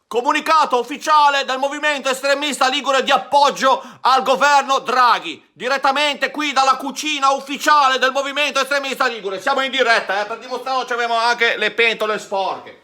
Comunicato ufficiale del movimento estremista ligure di appoggio al governo Draghi. Direttamente qui dalla cucina ufficiale del movimento estremista ligure. Siamo in diretta, per dimostrarlo abbiamo anche le pentole sporche.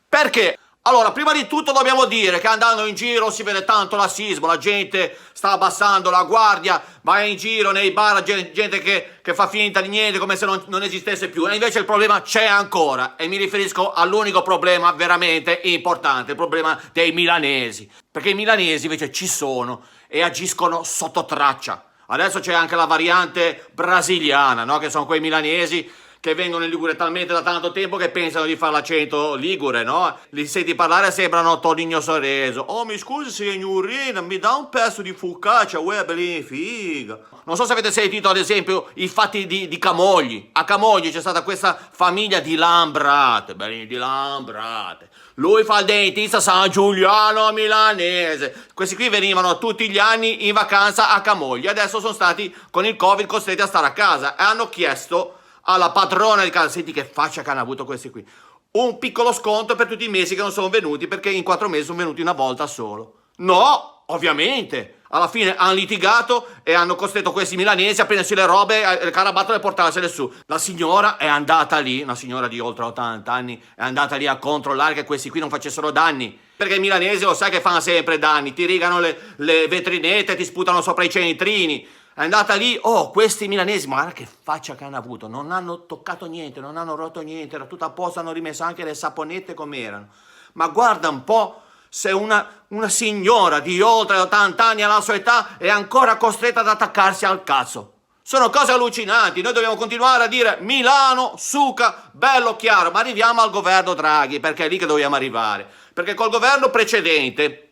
Perché? Allora, prima di tutto dobbiamo dire che andando in giro si vede tanto lassismo, la gente sta abbassando la guardia, va in giro nei bar, gente che fa finta di niente come se non esistesse più, e invece il problema c'è ancora, e mi riferisco all'unico problema veramente importante, il problema dei milanesi, perché i milanesi invece ci sono e agiscono sotto traccia. Adesso c'è anche la variante brasiliana, no? Che sono quei milanesi che vengono in Ligure talmente da tanto tempo che pensano di fare l'accento ligure, no? Li senti parlare, sembrano Toninho Sorreso. Oh, mi scusi signorina, mi dà un pezzo di focaccia, uè, bellina figa. Non so se avete sentito ad esempio i fatti di Camogli. A Camogli c'è stata questa famiglia di Lambrate, bellini di Lambrate. Lui fa il dentista San Giuliano milanese. Questi qui venivano tutti gli anni in vacanza a Camogli. Adesso sono stati con il Covid costretti a stare a casa e hanno chiesto alla padrona di casa, senti che faccia che hanno avuto questi qui, un piccolo sconto per tutti i mesi che non sono venuti, perché in 4 mesi sono venuti una volta solo. No, ovviamente. Alla fine hanno litigato e hanno costretto questi milanesi a prendersi le robe, le carabattole e portarsele su. La signora è andata lì, una signora di oltre 80 anni, è andata lì a controllare che questi qui non facessero danni. Perché i milanesi lo sai che fanno sempre danni, ti rigano le vetrinette, ti sputano sopra i cenitrini. È andata lì, oh, questi milanesi, ma guarda che faccia che hanno avuto, non hanno toccato niente, non hanno rotto niente, era tutto a posto, hanno rimesso anche le saponette come erano. Ma guarda un po' se una signora di oltre 80 anni alla sua età è ancora costretta ad attaccarsi al cazzo. Sono cose allucinanti, noi dobbiamo continuare a dire Milano, suca, bello chiaro, ma arriviamo al governo Draghi, perché è lì che dobbiamo arrivare. Perché col governo precedente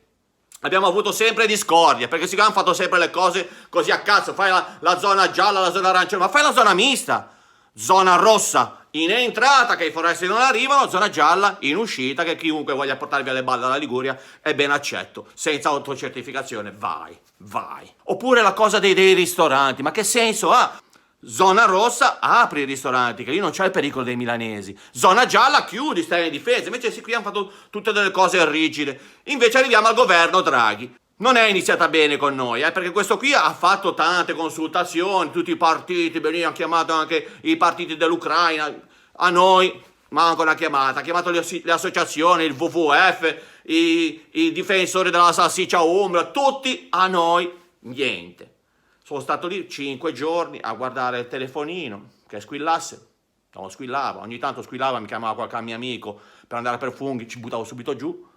abbiamo avuto sempre discordia, perché si hanno fatto sempre le cose così a cazzo, fai la zona gialla, la zona arancione, ma fai la zona mista, zona rossa in entrata che i foresti non arrivano, zona gialla in uscita che chiunque voglia portare via le balle dalla Liguria è ben accetto, senza autocertificazione, vai. Oppure la cosa dei ristoranti, ma che senso ha? Zona rossa, apri i ristoranti, che lì non c'è il pericolo dei milanesi. Zona gialla, chiudi, stai in difesa. Invece qui hanno fatto tutte delle cose rigide. Invece arriviamo al governo Draghi. Non è iniziata bene con noi, perché questo qui ha fatto tante consultazioni, tutti i partiti, hanno chiamato anche i partiti dell'Ucraina. A noi manca una chiamata, ha chiamato le associazioni, il WWF, i difensori della salsiccia umbra, tutti, a noi niente. Sono stato lì 5 giorni a guardare il telefonino, che squillasse, non squillava, ogni tanto squillava, mi chiamava qualche mio amico per andare per funghi, ci buttavo subito giù,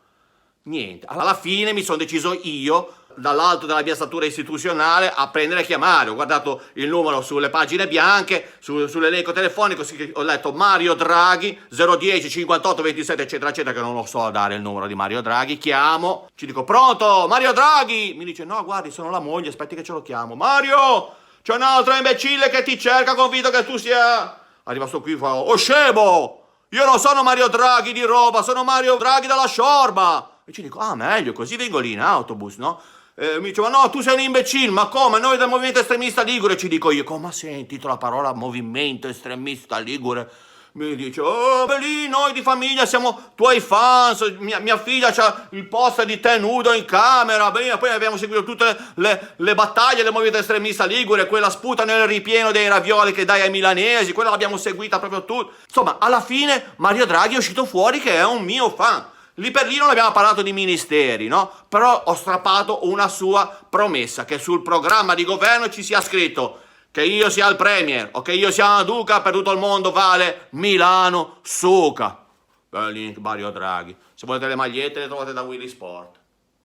niente. Alla fine mi sono deciso io, dall'alto della mia statura istituzionale, a prendere e chiamare. Ho guardato il numero sulle pagine bianche, sull'elenco telefonico, ho letto Mario Draghi, 010 58 27 eccetera eccetera, che non lo so dare il numero di Mario Draghi, chiamo, ci dico pronto, Mario Draghi, mi dice no guardi sono la moglie, aspetti che ce lo chiamo, Mario, c'è un altro imbecille che ti cerca, convinto che tu sia, arriva sto qui, fa, oh scemo, io non sono Mario Draghi di roba, sono Mario Draghi dalla Sciorba. E ci dico, ah meglio, così vengo lì in autobus, no? Mi dice, ma no, tu sei un imbecille, ma come? Noi del movimento estremista ligure, ci dico io, come ha sentito la parola movimento estremista ligure? Mi dice, oh, beh lì, noi di famiglia siamo tuoi fans, mia figlia c'ha il poster di te nudo in camera, beh, poi abbiamo seguito tutte le battaglie del movimento estremista ligure, quella sputa nel ripieno dei ravioli che dai ai milanesi, quella l'abbiamo seguita proprio tutta. Insomma, alla fine Mario Draghi è uscito fuori che è un mio fan. Lì per lì non abbiamo parlato di ministeri, no? Però ho strappato una sua promessa, che sul programma di governo ci sia scritto che io sia il premier o che io sia una duca, per tutto il mondo vale Milano, suca. Beh, link Mario Draghi. Se volete le magliette le trovate da Willy Sport.